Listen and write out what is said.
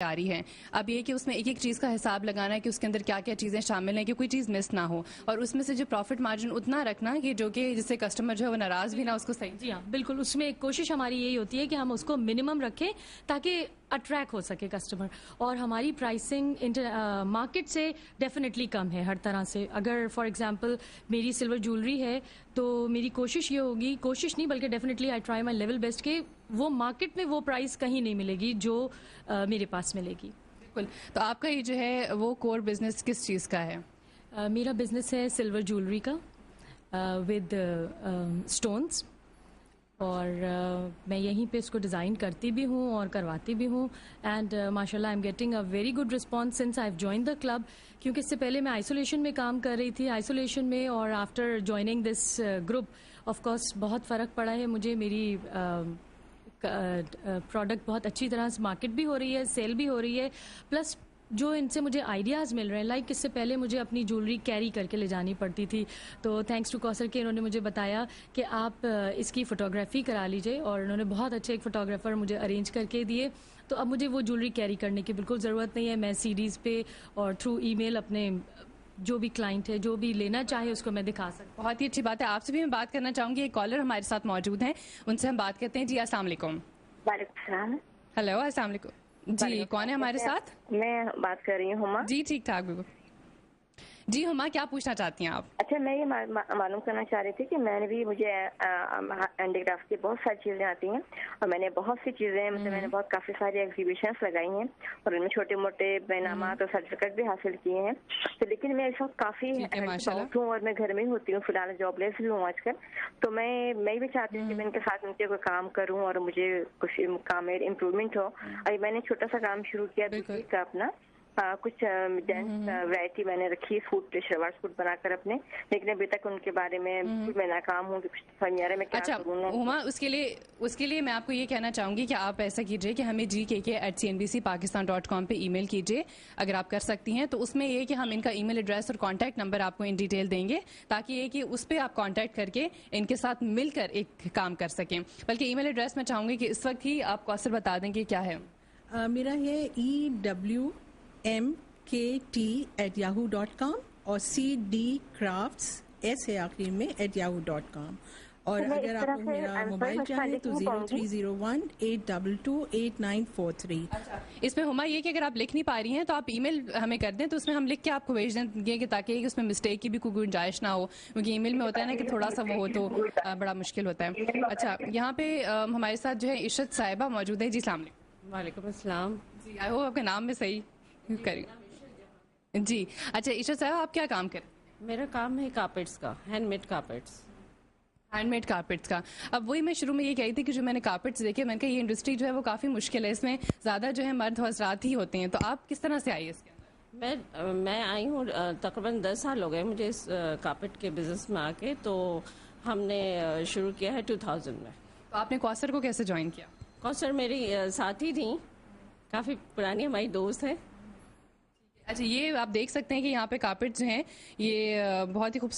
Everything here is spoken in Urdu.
آ رہی ہے. اب یہ کہ اس میں ایک ایک چیز کا حساب لگانا ہے کہ اس کے اندر کیا کیا چیزیں شامل ہیں کہ کوئی چیز مس نہ ہو, اور اس میں سے جو پروفٹ مارجن اتنا رکھنا کہ جو کہ جس سے کسٹمر جو ہے وہ ناراض بھی نہ, اس کو صحیح. جی ہاں بالکل, اس میں ایک کوشش ہماری یہی ہوتی ہے کہ ہم اس کو منیمم رکھیں تاکہ اٹریکٹ ہو سکے کسٹمر. اور ہماری پرائسنگ مارکیٹ سے ڈیفینیٹلی کم ہے ہر طرح سے. اگر فار ایگزامپل میری سلور جولری ہے تو میری کوشش یہ ہوگی, کوشش نہیں بلکہ definitely I try my level best کہ وہ مارکیٹ میں وہ پرائس کہیں نہیں ملے گی جو میرے پاس ملے گی. بالکل. تو آپ کا یہ جو ہے وہ کور بزنس کس چیز کا ہے؟ میرا بزنس ہے سلور جولری کا ود اسٹونس, اور میں یہیں پہ اس کو ڈیزائن کرتی بھی ہوں اور کرواتی بھی ہوں. اینڈ ماشاء اللہ I am getting a very good response since I have joined the club, کیونکہ اس سے پہلے میں آئسولیشن میں کام کر رہی تھی, آئسولیشن میں, اور after joining this group of course بہت فرق پڑا ہے مجھے. میری پروڈکٹ بہت اچھی طرح سے مارکیٹ بھی ہو رہی ہے, سیل بھی ہو رہی ہے, پلس جو ان سے مجھے آئیڈیاز مل رہے ہیں, لائک اس سے پہلے مجھے اپنی جولری کیری کر کے لے جانی پڑتی تھی, تو تھینکس ٹو کوثر کہ انہوں نے مجھے بتایا کہ آپ اس کی فوٹوگرافی کرا لیجئے, اور انہوں نے بہت اچھے ایک فوٹوگرافر مجھے ارینج کر کے دیے. تو اب مجھے وہ جولری کیری کرنے کی بالکل ضرورت نہیں ہے. میں سیڈیز پہ اور تھرو ای میل اپنے جو بھی کلائنٹ ہے جو بھی لینا چاہے اس کو میں دکھا سکتا ہوں. بہت ہی اچھی بات ہے. آپ سے بھی میں بات کرنا چاہوں گی, ایک کالر ہمارے ساتھ موجود ہیں, ان سے ہم بات کرتے ہیں. جی السلام علیکم. وعلیکم السلام. ہیلو, السلام علیکم. جی کون ہے ہمارے ساتھ؟ میں بات کر رہی ہوں ہما. جی ٹھیک ٹھاک. بالکل. جی ہما, کیا پوچھنا چاہتی ہیں آپ؟ اچھا, میں یہ معلوم کرنا چاہ رہی تھی کہ میں نے بھی, مجھے ہینڈی کرافٹ کی بہت ساری چیزیں آتی ہیں, اور میں نے بہت سی چیزیں مطلب میں نے کافی ساری ایگزیبیشنس لگائی ہیں, اور ان میں چھوٹے موٹے انعامات اور سرٹیفکیٹ بھی حاصل کیے ہیں. تو لیکن میں اس وقت کافی آؤٹ ہوں اور میں گھر میں ہی ہوتی ہوں, فی الحال جاب لیس بھی ہوں آج کل. تو میں بھی چاہتی ہوں کہ میں ان کے ساتھ مل کے کوئی کام کروں اور مجھے کچھ کام میں امپروومنٹ ہو. ابھی میں نے چھوٹا سا کام شروع کیا بوٹیک کا اپنا, کچھ جینٹس ویرائٹی میں نے رکھی, سوٹ شلوار سوٹ بنا کر اپنے, لیکن ابھی تک ان کے بارے میں میں ناکام ہوں کہ کچھ سمجھ میں کیا کروں. ہما, اس کے لیے میں آپ کو یہ کہنا چاہوں گی کہ آپ ایسا کیجئے کہ ہمیں gkk@cnbcpakistan.com پہ ای میل کیجئے اگر آپ کر سکتی ہیں. تو اس میں یہ کہ ہم ان کا ای میل ایڈریس اور کانٹیکٹ نمبر آپ کو ان ڈیٹیل دیں گے, تاکہ یہ کہ اس پہ آپ کانٹیکٹ کر کے ان کے ساتھ مل کر ایک کام کر سکیں. بلکہ ای میل ایڈریس میں چاہوں گی کہ اس وقت ہی آپ کوثر بتا دیں کہ کیا ہے. میرا ہے EWMKT@yahoo.com اور CDCrafts S ہے آخر میں @yahoo.com. اور اگر آپ کو میرا موبائل چاہیں تو 0301-822-8943. اس میں ہما یہ کہ اگر آپ لکھ نہیں پا رہی ہیں تو آپ ای میل ہمیں کر دیں, تو اس میں ہم لکھ کے آپ کو بھیج دیں گے, تاکہ اس میں مسٹیک کی بھی کوئی گنجائش نہ ہو, کیونکہ ای میل میں ہوتا ہے نا کہ تھوڑا سا وہ ہو تو بڑا مشکل ہوتا ہے. اچھا, یہاں پہ ہمارے ساتھ جو ہے عشرت صاحبہ موجود ہے. جی السلام علیکم. وعلیکم السلام. جی آئی ہوپ آپ کے نام میں صحیح کریں. جی اچھا عشرت صاحبہ, آپ کیا کام کریں؟ میرا کام ہے کارپیٹس کا, hand made carpets. Hand made carpets کا. اب وہی میں شروع میں یہ کہی تھی کہ جو میں نے کارپیٹس دیکھے, میں نے کہا یہ انڈسٹری جو ہے وہ کافی مشکل ہے, اس میں زیادہ جو ہے مرد حضرات ہی ہوتے ہیں, تو آپ کس طرح سے آئی اس کے اندر؟ میں آئی ہوں تقریباً 10 سال ہو گئے مجھے اس کارپیٹ کے بزنس میں آ کے. تو ہم نے شروع کیا ہے 2000 میں. تو آپ نے کوثر کو کیسے جوائن کیا؟ کوثر میری ساتھی تھیں, کافی پرانی ہماری دوست ہے. اچھا, یہ آپ دیکھ سکتے ہیں کہ یہاں پہ کارپیٹ جو ہیں یہ بہت ہی خوبصورت